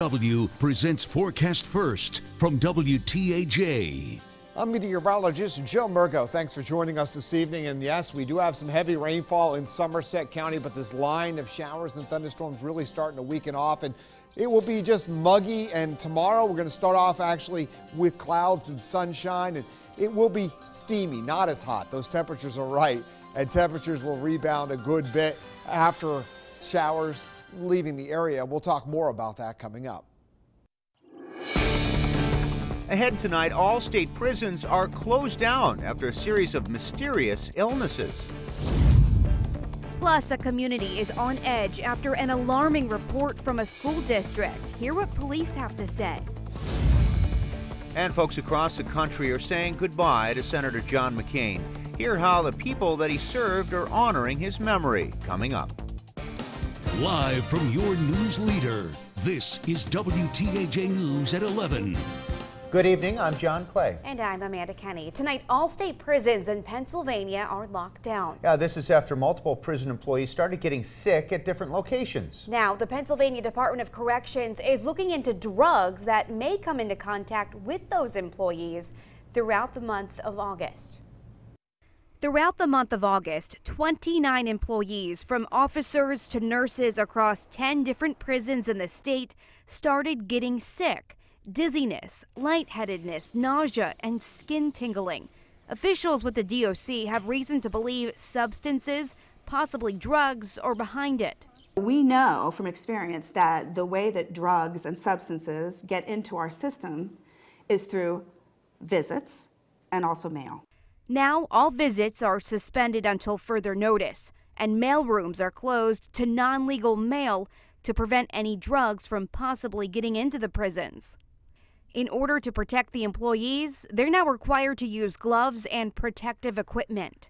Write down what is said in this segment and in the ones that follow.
KYW presents Forecast First from WTAJ. I'm meteorologist Joe Murgo. Thanks for joining us this evening. And yes, we do have some heavy rainfall in Somerset County, but this line of showers and thunderstorms really starting to weaken off, and it will be just muggy. And tomorrow we're going to start off actually with clouds and sunshine, and it will be steamy, not as hot. Those temperatures are right, and temperatures will rebound a good bit after showers leaving the area. We'll talk more about that coming up. Ahead tonight, all state prisons are closed down after a series of mysterious illnesses. Plus, a community is on edge after an alarming report from a school district. Hear what police have to say. And folks across the country are saying goodbye to Senator John McCain. Hear how the people that he served are honoring his memory. Coming up. Live from your news leader, this is WTAJ News at 11. Good evening, I'm John Clay. And I'm Amanda Kenny. Tonight, all state prisons in Pennsylvania are locked down. Yeah, this is after multiple prison employees started getting sick at different locations. Now, the Pennsylvania Department of Corrections is looking into drugs that may come into contact with those employees throughout the month of August. Throughout the month of August, 29 employees, from officers to nurses across 10 different prisons in the state, started getting sick. Dizziness, lightheadedness, nausea, and skin tingling. Officials with the DOC have reason to believe substances, possibly drugs, are behind it. We know from experience that the way that drugs and substances get into our system is through visits and also mail. Now, all visits are suspended until further notice, and mailrooms are closed to non-legal mail to prevent any drugs from possibly getting into the prisons. In order to protect the employees, they're now required to use gloves and protective equipment.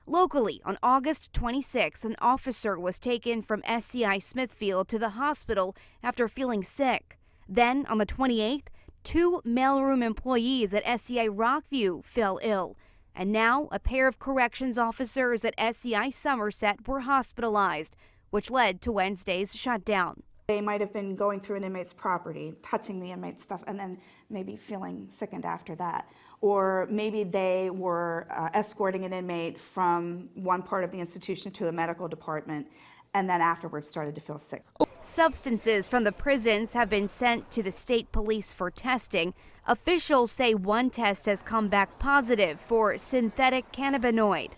Locally, on August 26, an officer was taken from SCI Smithfield to the hospital after feeling sick. Then, on the 28th, 2 mailroom employees at SCI Rockview fell ill. And now, a pair of corrections officers at SCI Somerset were hospitalized, which led to Wednesday's shutdown. They might have been going through an inmate's property, touching the inmate's stuff, and then maybe feeling sickened after that. Or maybe they were escorting an inmate from one part of the institution to a medical department, and then afterwards started to feel sick. Substances from the prisons have been sent to the state police for testing. Officials say one test has come back positive for synthetic cannabinoid.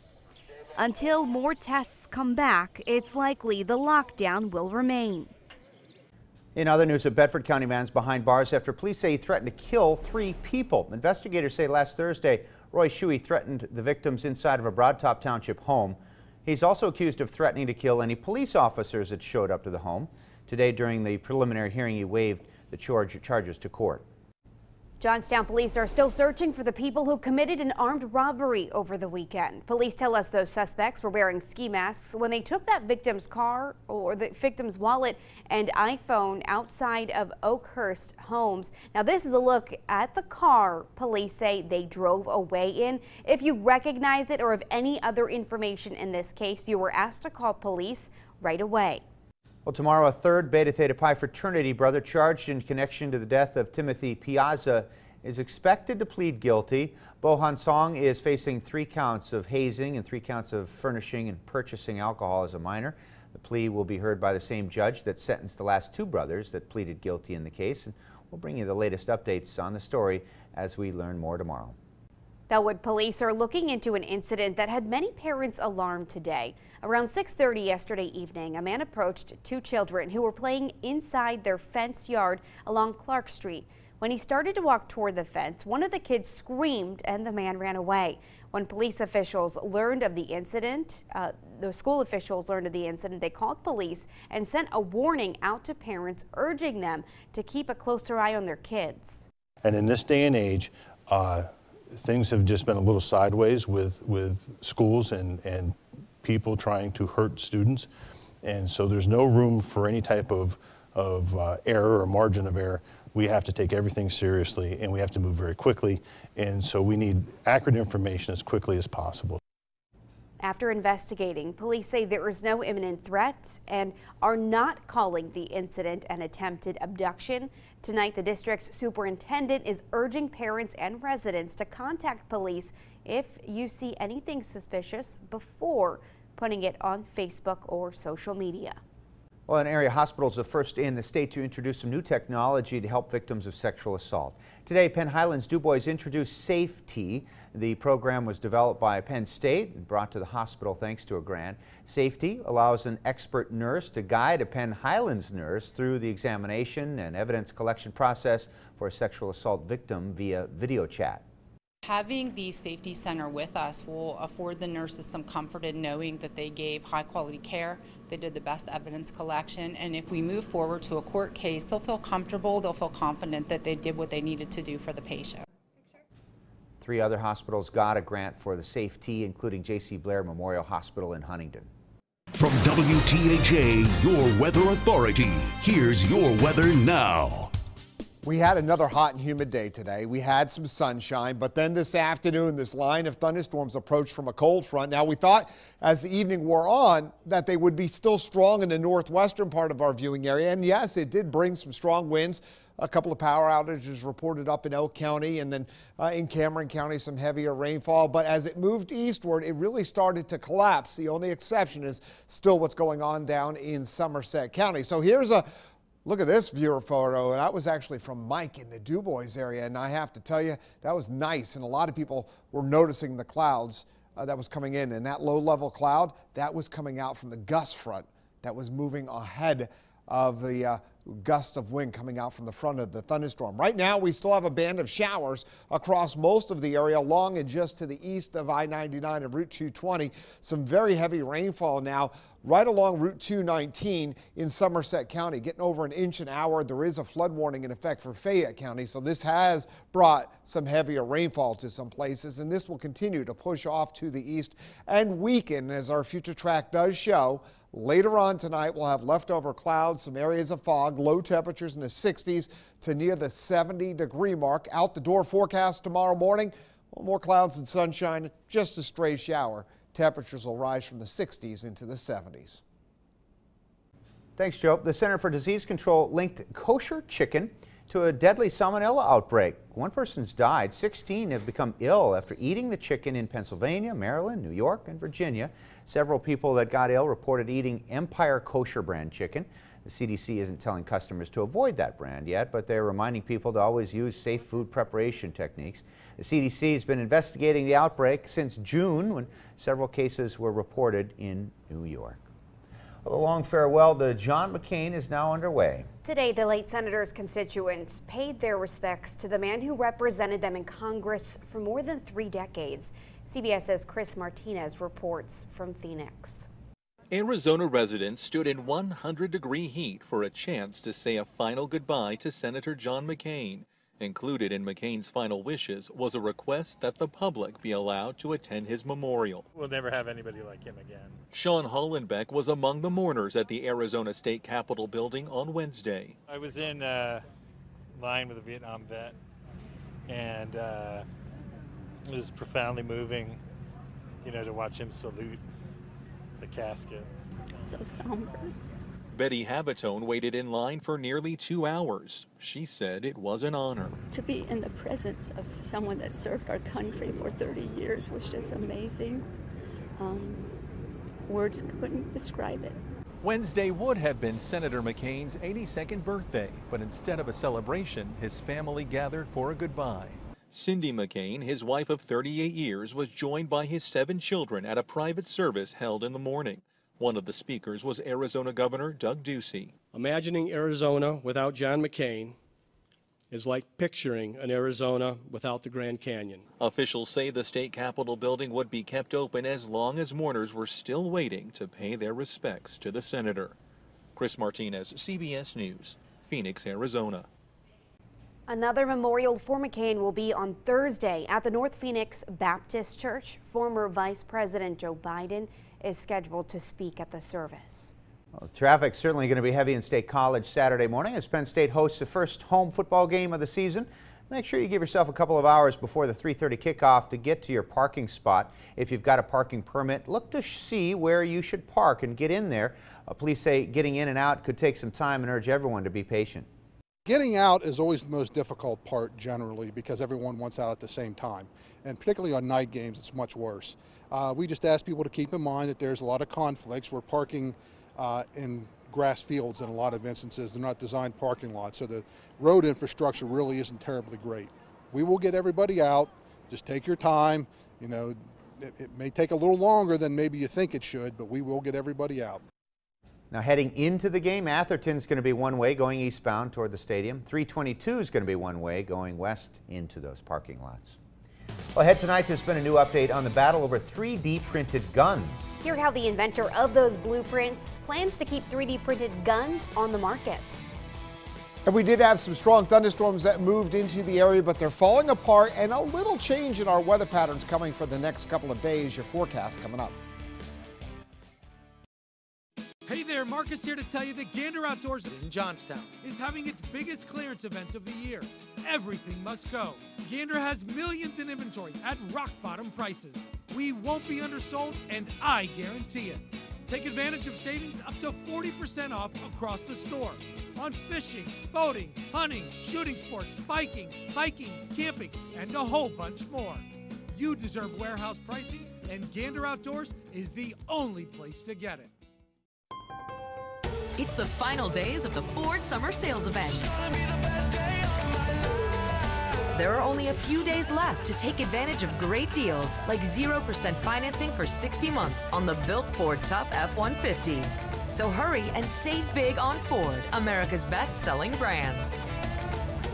Until more tests come back, it's likely the lockdown will remain. In other news, a Bedford County man's behind bars after police say he threatened to kill 3 people. Investigators say last Thursday, Roy Shuey threatened the victims inside of a Broadtop Township home. He's also accused of threatening to kill any police officers that showed up to the home. Today, during the preliminary hearing, he waived the charges to court. Johnstown police are still searching for the people who committed an armed robbery over the weekend. Police tell us those suspects were wearing ski masks when they took that victim's car or the victim's wallet and iPhone outside of Oakhurst Homes. Now, this is a look at the car police say they drove away in. If you recognize it or have any other information in this case, you were asked to call police right away. Well, tomorrow, a third Beta Theta Pi fraternity brother charged in connection to the death of Timothy Piazza is expected to plead guilty. Bohan Song is facing 3 counts of hazing and 3 counts of furnishing and purchasing alcohol as a minor. The plea will be heard by the same judge that sentenced the last 2 brothers that pleaded guilty in the case. And we'll bring you the latest updates on the story as we learn more tomorrow. Bellwood police are looking into an incident that had many parents alarmed today. Around 6:30 yesterday evening, a man approached 2 children who were playing inside their fenced yard along Clark Street. When he started to walk toward the fence, one of the kids screamed and the man ran away. When police officials learned of the incident, the school officials learned of the incident, they called police and sent a warning out to parents urging them to keep a closer eye on their kids. And in this day and age, things have just been a little sideways with schools and people trying to hurt students. And so there's no room for any type of error or margin of error. We have to take everything seriously and we have to move very quickly. And so we need accurate information as quickly as possible. After investigating, police say there is no imminent threat and are not calling the incident an attempted abduction. Tonight, the district's superintendent is urging parents and residents to contact police if you see anything suspicious before putting it on Facebook or social media. Well, an area hospital is the first in the state to introduce some new technology to help victims of sexual assault. Today, Penn Highlands Du Bois introduced Safety. The program was developed by Penn State and brought to the hospital thanks to a grant. Safety allows an expert nurse to guide a Penn Highlands nurse through the examination and evidence collection process for a sexual assault victim via video chat. Having the Safety Center with us will afford the nurses some comfort in knowing that they gave high quality care, they did the best evidence collection, and if we move forward to a court case, they'll feel comfortable, they'll feel confident that they did what they needed to do for the patient. 3 other hospitals got a grant for the Safety, including J.C. Blair Memorial Hospital in Huntington. From WTAJ, your weather authority, here's your weather now. We had another hot and humid day today. We had some sunshine, but then this afternoon, this line of thunderstorms approached from a cold front. Now, we thought as the evening wore on that they would be still strong in the northwestern part of our viewing area. And yes, it did bring some strong winds. A couple of power outages reported up in Elk County, and then in Cameron County, some heavier rainfall. But as it moved eastward, it really started to collapse. The only exception is still what's going on down in Somerset County. So here's a look at this viewer photo, and that was actually from Mike in the Du Bois area, and I have to tell you, that was nice, and a lot of people were noticing the clouds that was coming in, and that low-level cloud, that was coming out from the gust front that was moving ahead of the gust of wind coming out from the front of the thunderstorm. Right now, we still have a band of showers across most of the area along and just to the east of I-99 and Route 220. Some very heavy rainfall now right along Route 219 in Somerset County, getting over an inch an hour. There is a flood warning in effect for Fayette County, so this has brought some heavier rainfall to some places, and this will continue to push off to the east and weaken as our future track does show. Later on tonight, we'll have leftover clouds, some areas of fog, low temperatures in the 60s to near the 70-degree mark. Out the door forecast tomorrow morning, well, more clouds and sunshine, just a stray shower. Temperatures will rise from the 60s into the 70s. Thanks, Joe. The Center for Disease Control linked kosher chicken to a deadly salmonella outbreak. 1 person's died. 16 have become ill after eating the chicken in Pennsylvania, Maryland, New York, and Virginia. Several people that got ill reported eating Empire Kosher brand chicken. The CDC isn't telling customers to avoid that brand yet, but they're reminding people to always use safe food preparation techniques. The CDC has been investigating the outbreak since June, when several cases were reported in New York. Well, the long farewell to John McCain is now underway. Today, the late senator's constituents paid their respects to the man who represented them in Congress for more than 3 decades. CBS's Chris Martinez reports from Phoenix. Arizona residents stood in 100-degree heat for a chance to say a final goodbye to Senator John McCain. Included in McCain's final wishes was a request that the public be allowed to attend his memorial. We'll never have anybody like him again. Sean Hollenbeck was among the mourners at the Arizona State Capitol building on Wednesday. I was in line with a Vietnam vet, and it was profoundly moving, to watch him salute the casket. So somber. Betty Habitone waited in line for nearly 2 hours. She said it was an honor. To be in the presence of someone that served our country for 30 years was just amazing. Words couldn't describe it. Wednesday would have been Senator McCain's 82nd birthday, but instead of a celebration, his family gathered for a goodbye. Cindy McCain, his wife of 38 years, was joined by his 7 children at a private service held in the morning. One of the speakers was Arizona Governor Doug Ducey. Imagining Arizona without John McCain is like picturing an Arizona without the Grand Canyon. Officials say the state capitol building would be kept open as long as mourners were still waiting to pay their respects to the senator. Chris Martinez, CBS News, Phoenix, Arizona. Another memorial for McCain will be on Thursday at the North Phoenix Baptist Church. Former Vice President Joe Biden is scheduled to speak at the service. Well, traffic's certainly going to be heavy in State College Saturday morning as Penn State hosts the first home football game of the season. Make sure you give yourself a couple of hours before the 3:30 kickoff to get to your parking spot. If you've got a parking permit, look to see where you should park and get in there. Police say getting in and out could take some time and urge everyone to be patient. Getting out is always the most difficult part generally because everyone wants out at the same time. And particularly on night games, it's much worse. We just ask people to keep in mind that there's a lot of conflicts. We're parking in grass fields in a lot of instances. They're not designed parking lots, so the road infrastructure really isn't terribly great. We will get everybody out. Just take your time. You know, it may take a little longer than maybe you think it should, but we will get everybody out. Now heading into the game, Atherton's going to be one way going eastbound toward the stadium. 322 is going to be one way going west into those parking lots. Well, ahead tonight, there's been a new update on the battle over 3D printed guns. Hear how the inventor of those blueprints plans to keep 3D printed guns on the market. And we did have some strong thunderstorms that moved into the area, but they're falling apart, and a little change in our weather patterns coming for the next couple of days. Your forecast coming up. Hey there, Marcus here to tell you that Gander Outdoors in Johnstown is having its biggest clearance event of the year. Everything must go. Gander has millions in inventory at rock bottom prices. We won't be undersold, and I guarantee it. Take advantage of savings up to 40% off across the store on fishing, boating, hunting, shooting sports, biking, hiking, camping, and a whole bunch more. You deserve warehouse pricing, and Gander Outdoors is the only place to get it. It's the final days of the Ford Summer Sales Event. There are only a few days left to take advantage of great deals like 0% financing for 60 months on the built Ford Tough F-150. So hurry and save big on Ford, America's best-selling brand.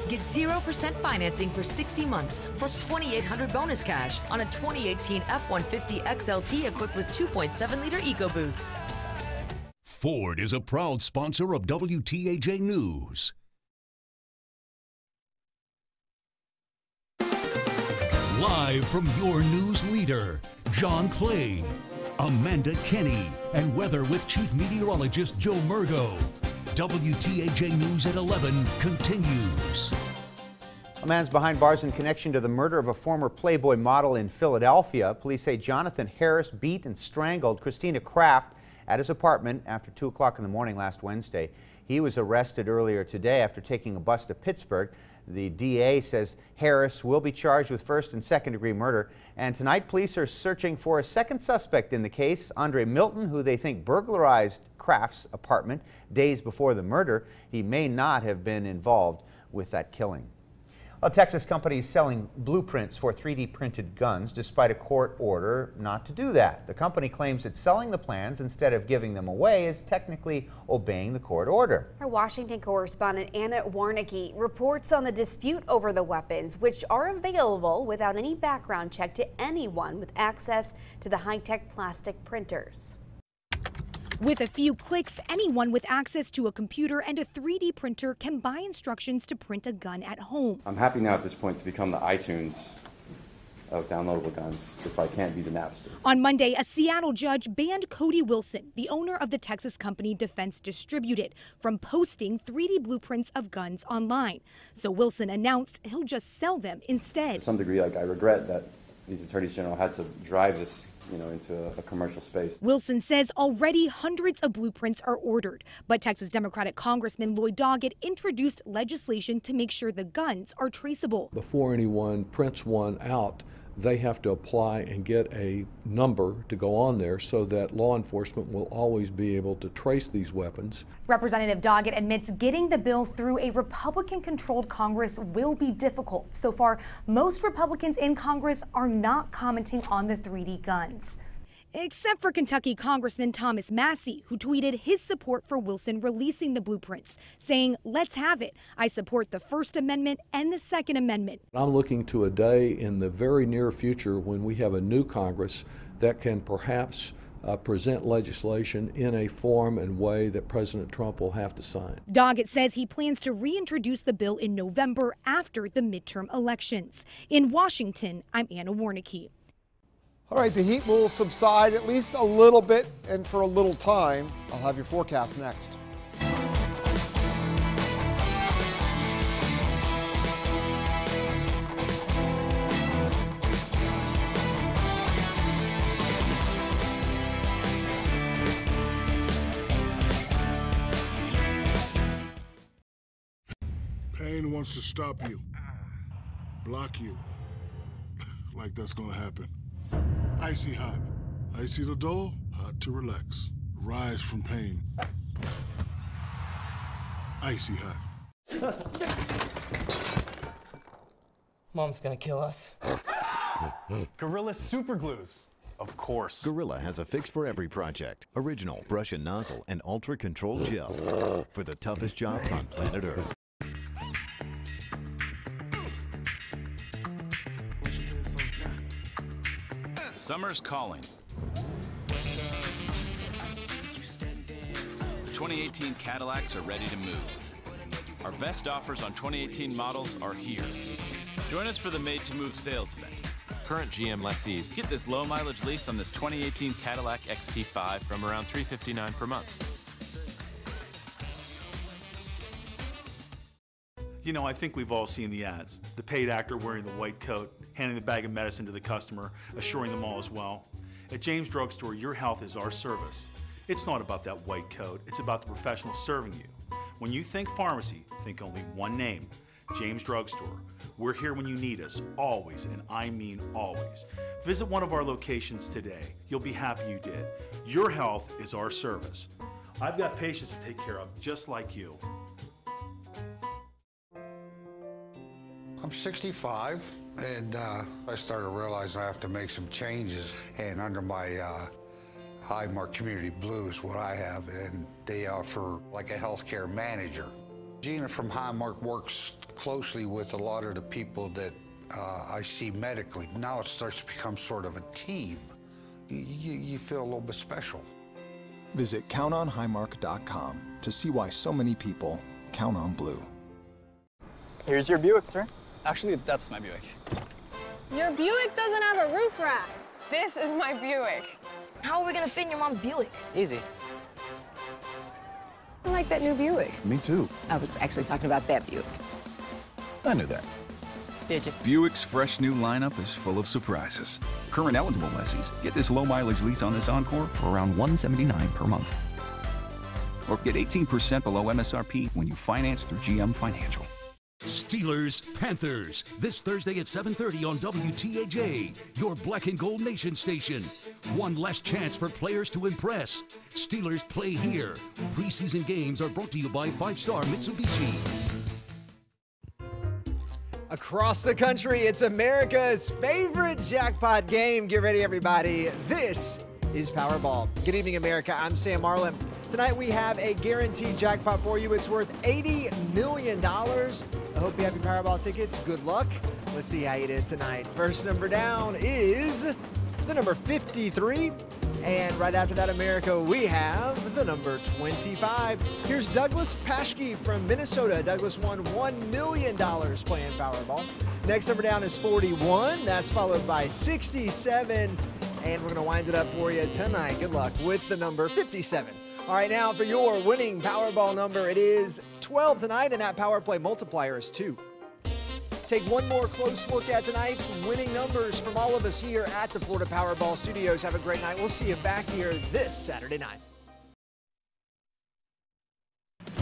Get 0% financing for 60 months plus $2,800 bonus cash on a 2018 F-150 XLT equipped with 2.7-liter EcoBoost. Ford is a proud sponsor of WTAJ News. Live from your news leader, John Clay, Amanda Kenny, and weather with Chief Meteorologist Joe Murgo. WTAJ News at 11 continues. A man's behind bars in connection to the murder of a former Playboy model in Philadelphia. Police say Jonathan Harris beat and strangled Christina Kraft at his apartment after 2 o'clock in the morning last Wednesday. He was arrested earlier today after taking a bus to Pittsburgh. The DA says Harris will be charged with first and second degree murder. And tonight, police are searching for a second suspect in the case, Andre Milton, who they think burglarized Kraft's apartment days before the murder. He may not have been involved with that killing. A Texas company is selling blueprints for 3D printed guns despite a court order not to do that. The company claims that selling the plans instead of giving them away is technically obeying the court order. Our Washington correspondent Anna Warnicki reports on the dispute over the weapons, which are available without any background check to anyone with access to the high-tech plastic printers. With a few clicks, anyone with access to a computer and a 3D printer can buy instructions to print a gun at home. I'm happy now at this point to become the iTunes of downloadable guns if I can't be the Napster. On Monday, a Seattle judge banned Cody Wilson, the owner of the Texas company Defense Distributed, from posting 3D blueprints of guns online. So Wilson announced he'll just sell them instead. To some degree, I regret that these attorneys general had to drive this into a commercial space. Wilson says already hundreds of blueprints are ordered, but Texas Democratic Congressman Lloyd Doggett introduced legislation to make sure the guns are traceable. Before anyone prints one out, they have to apply and get a number to go on there so that law enforcement will always be able to trace these weapons. Representative Doggett admits getting the bill through a Republican-controlled Congress will be difficult. So far, most Republicans in Congress are not commenting on the 3D guns. Except for Kentucky Congressman Thomas Massey, who tweeted his support for Wilson releasing the blueprints, saying, "Let's have it. I support the First Amendment and the Second Amendment." I'm looking to a day in the very near future when we have a new Congress that can perhaps present legislation in a form and way that President Trump will have to sign. Doggett says he plans to reintroduce the bill in November after the midterm elections. In Washington, I'm Anna Warnicki. All right, the heat will subside at least a little bit and for a little time. I'll have your forecast next. wants to stop you, block you, like that's gonna happen. Icy hot. Icy to dull, hot to relax. Rise from pain. Icy hot. Mom's gonna kill us. Gorilla Super Glues. Of course. Gorilla has a fix for every project. Original brush and nozzle and ultra-controlled gel for the toughest jobs on planet Earth. Summer's calling. The 2018 Cadillacs are ready to move. Our best offers on 2018 models are here. Join us for the Made to Move sales event. Current GM lessees get this low mileage lease on this 2018 Cadillac XT5 from around $359 per month. You know, I think we've all seen the ads. The paid actor wearing the white coat, handing the bag of medicine to the customer, assuring them all is well. At James Drugstore, your health is our service. It's not about that white coat, it's about the professional serving you. When you think pharmacy, think only one name, James Drugstore. We're here when you need us, always, and I mean always. Visit one of our locations today. You'll be happy you did. Your health is our service. I've got patients to take care of just like you. I'm 65, and I started to realize I have to make some changes. And under my Highmark Community Blue is what I have, and they offer like a healthcare manager. Gina from Highmark works closely with a lot of the people that I see medically. Now it starts to become sort of a team. You feel a little bit special. Visit countonhighmark.com to see why so many people count on Blue. Here's your Buick, sir. Actually, that's my Buick. Your Buick doesn't have a roof rack. This is my Buick. How are we gonna fit in your mom's Buick? Easy. I like that new Buick. Me too. I was actually talking about that Buick. I knew that. Did you? Buick's fresh new lineup is full of surprises. Current eligible lessees get this low mileage lease on this Encore for around $179 per month. Or get 18% below MSRP when you finance through GM Financial. Steelers Panthers this Thursday at 7:30 on WTAJ, your Black and Gold Nation station. One last chance for players to impress. Steelers play here. Preseason games are brought to you by 5-Star Mitsubishi. Across the country, it's America's favorite jackpot game. Get ready, everybody. This is Powerball. Good evening, America. I'm Sam Marlin. Tonight we have a guaranteed jackpot for you. It's worth $80 million. I hope you have your Powerball tickets. Good luck. Let's see how you did tonight. First number down is the number 53. And right after that, America, we have the number 25. Here's Douglas Paschke from Minnesota. Douglas won $1 million playing Powerball. Next number down is 41. That's followed by 67. And we're going to wind it up for you tonight. Good luck with the number 57. All right, now for your winning Powerball number, it is 12 tonight, and that Power Play multiplier is 2. Take one more close look at tonight's winning numbers from all of us here at the Florida Powerball Studios. Have a great night. We'll see you back here this Saturday night.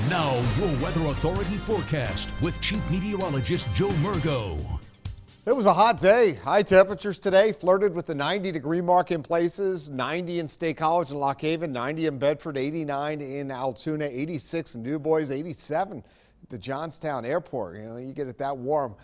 Now, your Weather Authority forecast with Chief Meteorologist Joe Murgo. It was a hot day. High temperatures today flirted with the 90-degree mark in places. 90 in State College and Lock Haven, 90 in Bedford, 89 in Altoona, 86 in Du Bois, 87 at the Johnstown Airport. You know, you get it that warm.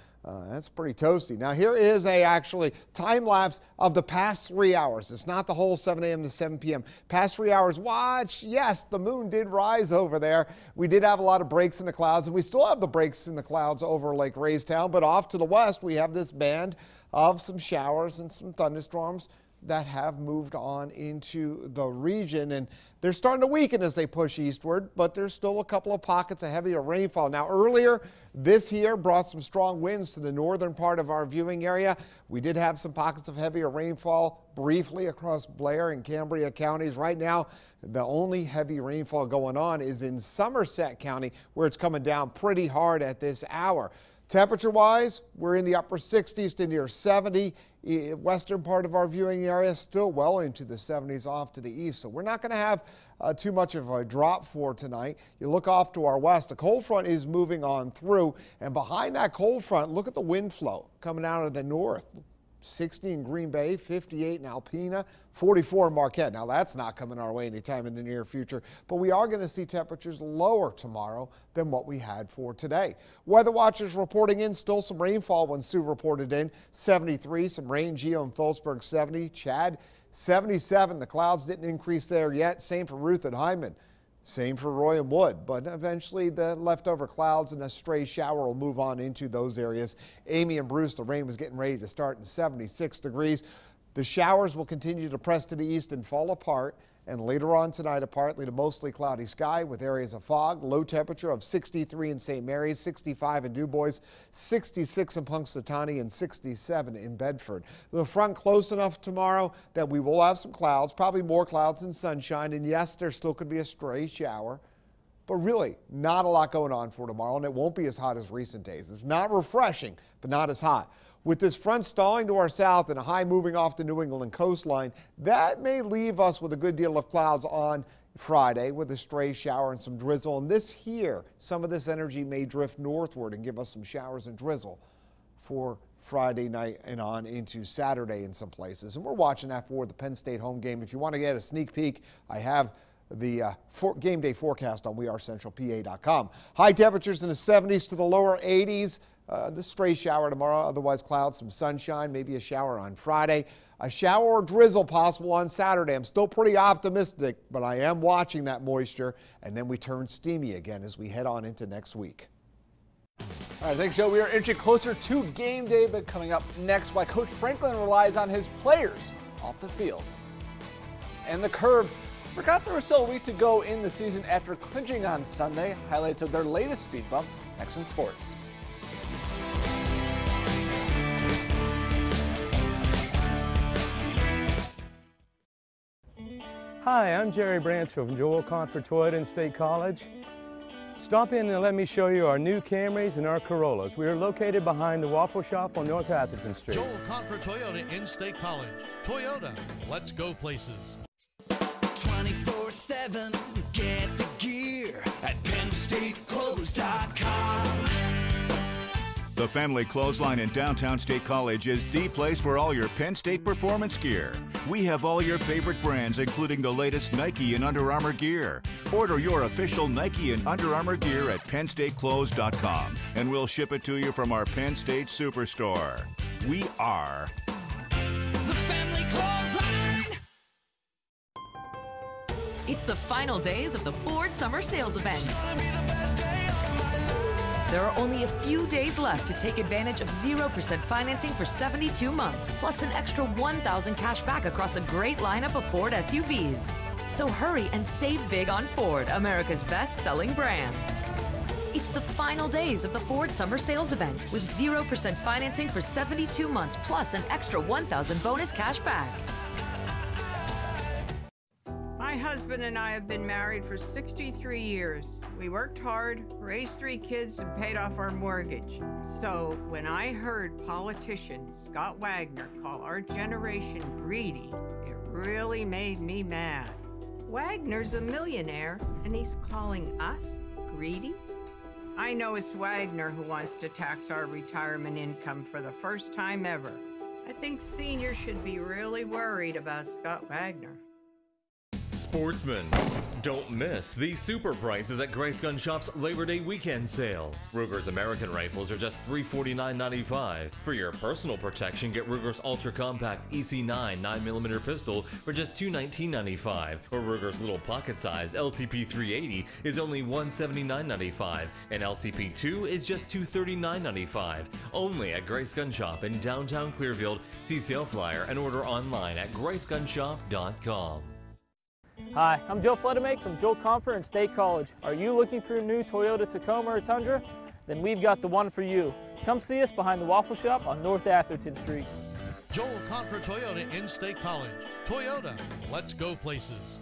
That's pretty toasty. Now here is a actually time lapse of the past 3 hours. It's not the whole 7 a.m. to 7 p.m. Past 3 hours. Watch. Yes, the moon did rise over there. We did have a lot of breaks in the clouds, and we still have the breaks in the clouds over Lake Raystown. But off to the west, we have this band of some showers and some thunderstorms that have moved on into the region, and they're starting to weaken as they push eastward, but there's still a couple of pockets of heavier rainfall. Now earlier this here brought some strong winds to the northern part of our viewing area. We did have some pockets of heavier rainfall briefly across Blair and Cambria counties. Right now, the only heavy rainfall going on is in Somerset County, where it's coming down pretty hard at this hour. Temperature-wise, we're in the upper 60s to near 70. Western part of our viewing area still well into the 70s off to the east. So we're not going to have too much of a drop for tonight. You look off to our west, the cold front is moving on through. And behind that cold front, look at the wind flow coming out of the north. 60 in Green Bay, 58 in Alpena, 44 in Marquette. Now that's not coming our way anytime in the near future, but we are going to see temperatures lower tomorrow than what we had for today. Weather watchers reporting in still some rainfall when Sue reported in 73, some rain. Geo and Phillipsburg 70, Chad 77. The clouds didn't increase there yet. Same for Ruth and Hyman. Same for Roy and Wood, but eventually the leftover clouds and a stray shower will move on into those areas. Amy and Bruce, the rain was getting ready to start in 76 degrees. The showers will continue to press to the east and fall apart. And later on tonight, a partly to mostly cloudy sky with areas of fog. Low temperature of 63 in St. Mary's, 65 in DuBois, 66 in Punxsutawney, and 67 in Bedford. The front close enough tomorrow that we will have some clouds, probably more clouds than sunshine. And yes, there still could be a stray shower, but really not a lot going on for tomorrow, and it won't be as hot as recent days. It's not refreshing, but not as hot. With this front stalling to our south and a high moving off the New England coastline, that may leave us with a good deal of clouds on Friday with a stray shower and some drizzle. And this here, some of this energy may drift northward and give us some showers and drizzle for Friday night and on into Saturday in some places. And we're watching that for the Penn State home game. If you want to get a sneak peek, I have the game day forecast on wearecentralpa.com. High temperatures in the 70s to the lower 80s. The stray shower tomorrow, otherwise clouds, some sunshine, maybe a shower on Friday. A shower or drizzle possible on Saturday. I'm still pretty optimistic, but I am watching that moisture. And then we turn steamy again as we head on into next week. All right, thanks, Joe. We are inching closer to game day, but coming up next, why Coach Franklin relies on his players off the field. And the Curve forgot there was still a week to go in the season after clinching on Sunday. Highlights of their latest speed bump next in sports. Hi, I'm Jerry Bransfield from Joel Confer Toyota and State College. Stop in and let me show you our new Camrys and our Corollas. We are located behind the Waffle Shop on North Atherton Street. Joel Confer Toyota in State College. Toyota, let's go places. 24/7, get the gear at PennStateClothes.com. The Family Clothesline in downtown State College is the place for all your Penn State performance gear. We have all your favorite brands, including the latest Nike and Under Armour gear. Order your official Nike and Under Armour gear at PennStateClothes.com, and we'll ship it to you from our Penn State Superstore. We are The Family Clothesline. It's the final days of the Ford Summer Sales Event. There are only a few days left to take advantage of 0% financing for 72 months, plus an extra $1,000 cash back across a great lineup of Ford SUVs. So hurry and save big on Ford, America's best-selling brand. It's the final days of the Ford Summer Sales Event with 0% financing for 72 months, plus an extra $1,000 bonus cash back. My husband and I have been married for 63 years. We worked hard, raised 3 kids, and paid off our mortgage. So when I heard politician Scott Wagner call our generation greedy, it really made me mad. Wagner's a millionaire, and he's calling us greedy? I know it's Wagner who wants to tax our retirement income for the first time ever. I think seniors should be really worried about Scott Wagner. Sportsmen, don't miss the super prices at Grace Gun Shop's Labor Day weekend sale. Ruger's American rifles are just $349.95. For your personal protection, get Ruger's Ultra Compact EC9 9mm pistol for just $219.95. Or Ruger's little pocket-size LCP 380 is only $179.95, and LCP 2 is just $239.95. Only at Grace Gun Shop in downtown Clearfield. See sale flyer and order online at gracegunshop.com. Hi, I'm Joe Fledemake from Joel Confer and State College. Are you looking for a new Toyota Tacoma or Tundra? Then we've got the one for you. Come see us behind the Waffle Shop on North Atherton Street. Joel Confer Toyota in State College. Toyota, let's go places.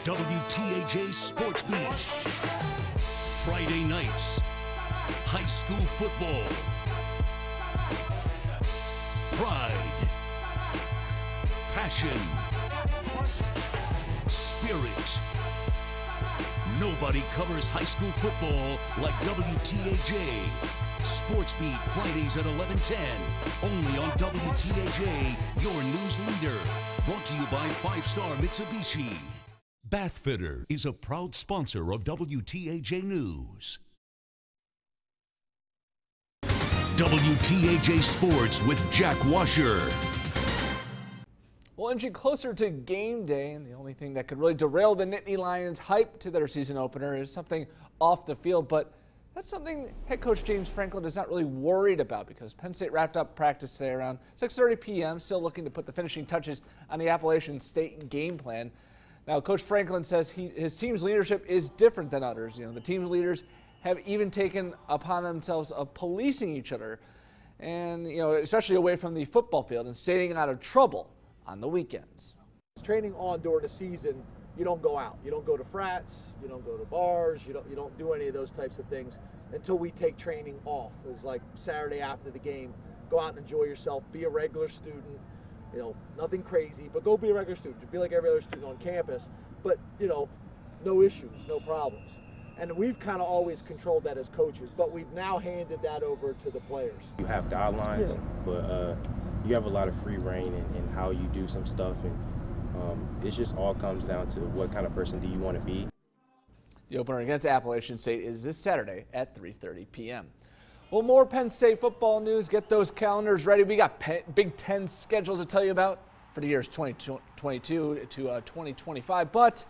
WTAJ Sports Beat. Friday nights, high school football, Pride, passion, spirit. Nobody covers high school football like WTAJ. Sports Beat Fridays at 11:10. Only on WTAJ, your news leader. Brought to you by 5-Star Mitsubishi. Bathfitter is a proud sponsor of WTAJ News. WTAJ Sports with Jack Washer. Well, inching closer to game day, and the only thing that could really derail the Nittany Lions' hype to their season opener is something off the field, but that's something head coach James Franklin is not really worried about because Penn State wrapped up practice today around 6:30 p.m., still looking to put the finishing touches on the Appalachian State game plan. Now, Coach Franklin says his team's leadership is different than others. You know, the team's leaders have even taken upon themselves of policing each other, and especially away from the football field, and staying out of trouble on the weekends. Training on during the season, you don't go out. You don't go to frats. You don't go to bars. You don't do any of those types of things until we take training off. It's like Saturday after the game. Go out and enjoy yourself. Be a regular student. Nothing crazy, but go be a regular student. Just be like every other student on campus. But no issues, no problems. And we've kind of always controlled that as coaches, but we've now handed that over to the players. You have guidelines, but you have a lot of free reign in how you do some stuff, and it just all comes down to what kind of person do you want to be. The opener against Appalachian State is this Saturday at 3:30 p.m. Well, more Penn State football news. Get those calendars ready. We got Big Ten schedules to tell you about for the years 2022 to 2025, but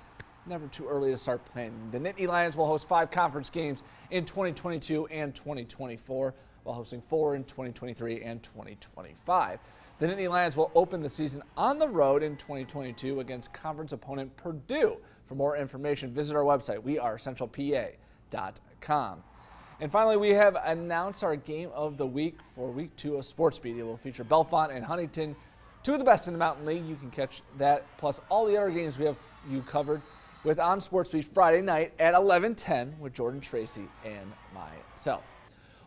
never too early to start planning. The Nittany Lions will host 5 conference games in 2022 and 2024, while hosting 4 in 2023 and 2025. The Nittany Lions will open the season on the road in 2022 against conference opponent Purdue. For more information, visit our website, wearecentralpa.com. And finally, we have announced our game of the week for week 2 of Sports Beat. It will feature Bellefonte and Huntington, 2 of the best in the Mountain League. You can catch that plus all the other games we have you covered with On Sports Beat Friday night at 11:10 with Jordan Tracy and myself.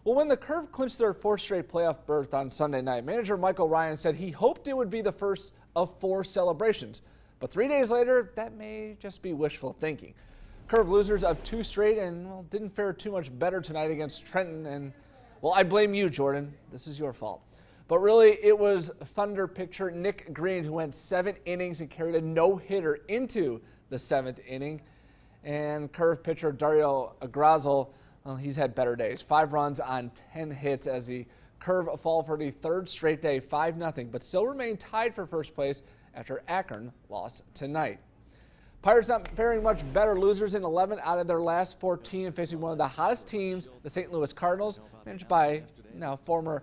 Well, when the Curve clinched their 4th straight playoff berth on Sunday night, manager Michael Ryan said he hoped it would be the first of 4 celebrations. But 3 days later, that may just be wishful thinking. Curve losers of 2 straight and didn't fare too much better tonight against Trenton. And, well, I blame you, Jordan. This is your fault. But really, it was Thunder pitcher Nick Green who went 7 innings and carried a no-hitter into the 7th inning. And Curve pitcher Dario Agrazel, well, he's had better days. 5 runs on 10 hits as the Curve fall for the 3rd straight day, 5-0, but still remain tied for first place after Akron lost tonight. Pirates not faring much better, losers in 11 out of their last 14 and facing one of the hottest teams, the St. Louis Cardinals, managed by now former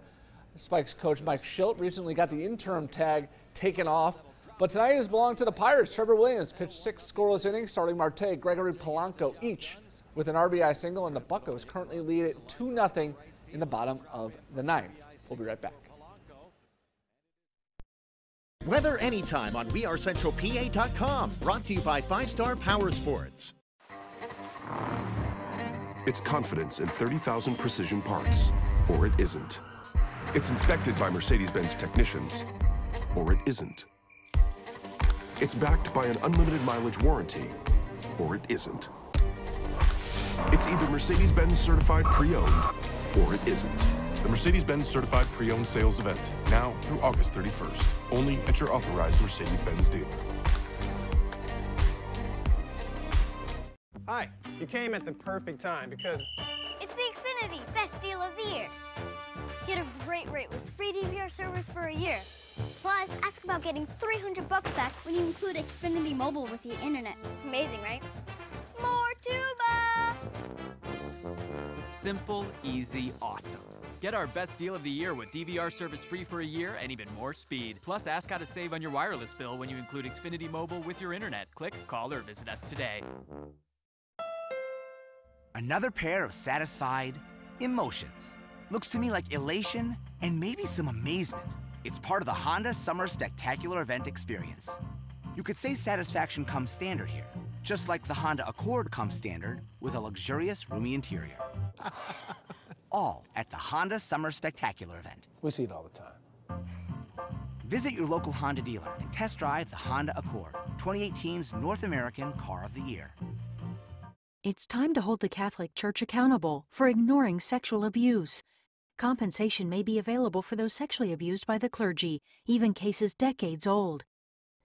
Spikes coach Mike Schilt. Recently got the interim tag taken off, but tonight has belonged to the Pirates. Trevor Williams pitched 6 scoreless innings, starting Marte, Gregory Polanco each with an RBI single, and the Buccos currently lead it 2-0 in the bottom of the 9th. We'll be right back. Weather anytime on WeAreCentralPA.com. Brought to you by 5-Star Power Sports. It's confidence in 30,000 precision parts, or it isn't. It's inspected by Mercedes-Benz technicians, or it isn't. It's backed by an unlimited mileage warranty, or it isn't. It's either Mercedes-Benz certified pre-owned, or it isn't. The Mercedes-Benz Certified Pre-Owned Sales Event, now through August 31st. Only at your authorized Mercedes-Benz dealer. Hi, you came at the perfect time because it's the Xfinity Best Deal of the Year. Get a great rate with free DVR service for a year. Plus, ask about getting $300 back when you include Xfinity Mobile with your internet. Amazing, right? More tuba! Simple, easy, awesome. Get our best deal of the year with DVR service free for a year and even more speed. Plus, ask how to save on your wireless bill when you include Xfinity Mobile with your internet. Click, call, or visit us today. Another pair of satisfied emotions. Looks to me like elation and maybe some amazement. It's part of the Honda Summer Spectacular Event experience. You could say satisfaction comes standard here, just like the Honda Accord comes standard with a luxurious, roomy interior. All at the Honda Summer Spectacular Event. we see it all the time. Visit your local Honda dealer and test drive the Honda Accord, 2018's North American Car of the Year. It's time to hold the Catholic Church accountable for ignoring sexual abuse. Compensation may be available for those sexually abused by the clergy, even cases decades old.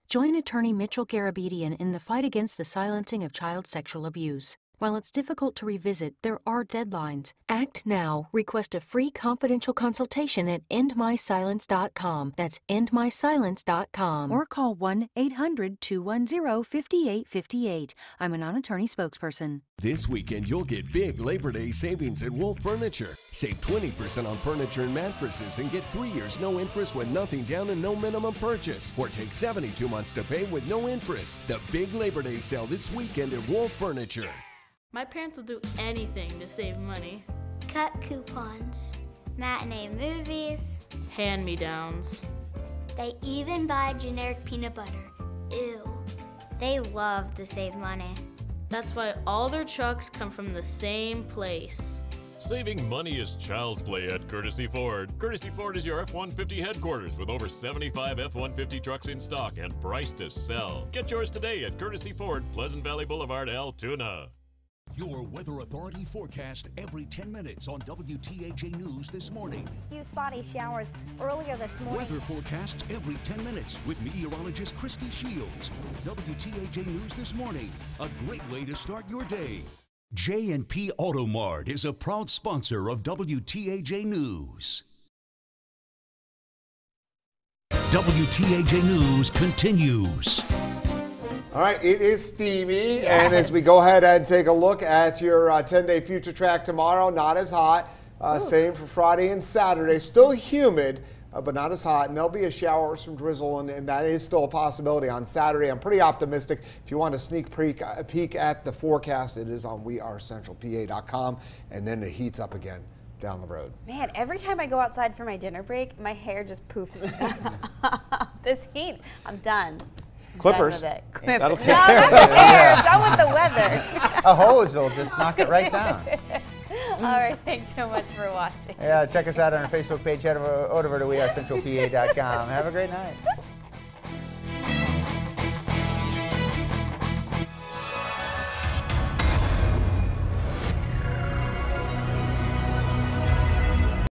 Join attorney Mitchell Garabedian in the fight against the silencing of child sexual abuse. While it's difficult to revisit, there are deadlines. Act now. Request a free confidential consultation at endmysilence.com. That's endmysilence.com. Or call 1-800-210-5858. I'm a non-attorney spokesperson. This weekend, you'll get big Labor Day savings at Wolf Furniture. Save 20% on furniture and mattresses and get 3 years no interest with nothing down and no minimum purchase. Or take 72 months to pay with no interest. The big Labor Day sale this weekend at Wolf Furniture. My parents will do anything to save money. Cut coupons, matinee movies, Hand-me-downs. They even buy generic peanut butter. Ew. They love to save money. That's why all their trucks come from the same place. Saving money is child's play at Courtesy Ford. Courtesy Ford is your F-150 headquarters with over 75 F-150 trucks in stock and priced to sell. Get yours today at Courtesy Ford, Pleasant Valley Boulevard, Altoona. Your Weather Authority forecast every 10 minutes on WTAJ News this morning. Few spotty showers earlier this morning. Weather forecasts every 10 minutes with meteorologist Christy Shields. WTAJ News this morning, a great way to start your day. J&P Auto Mart is a proud sponsor of WTAJ News. WTAJ News continues. All right, it is steamy, and as we go ahead and take a look at your 10-day future track tomorrow, not as hot. Same for Friday and Saturday. Still humid, but not as hot. And there'll be a shower or some drizzle, and that is still a possibility on Saturday. I'm pretty optimistic. If you want a sneak peek at the forecast, it is on wearecentralpa.com, and then it heats up again down the road. Man, every time I go outside for my dinner break, my hair just poofs. This heat, I'm done. Clippers. Clippers. That'll No, not the hair. It's not with the weather. A hose will just knock it right down. All right, thanks so much for watching. Yeah, check us out on our Facebook page. Head over to wearecentralpa.com. Have a great night.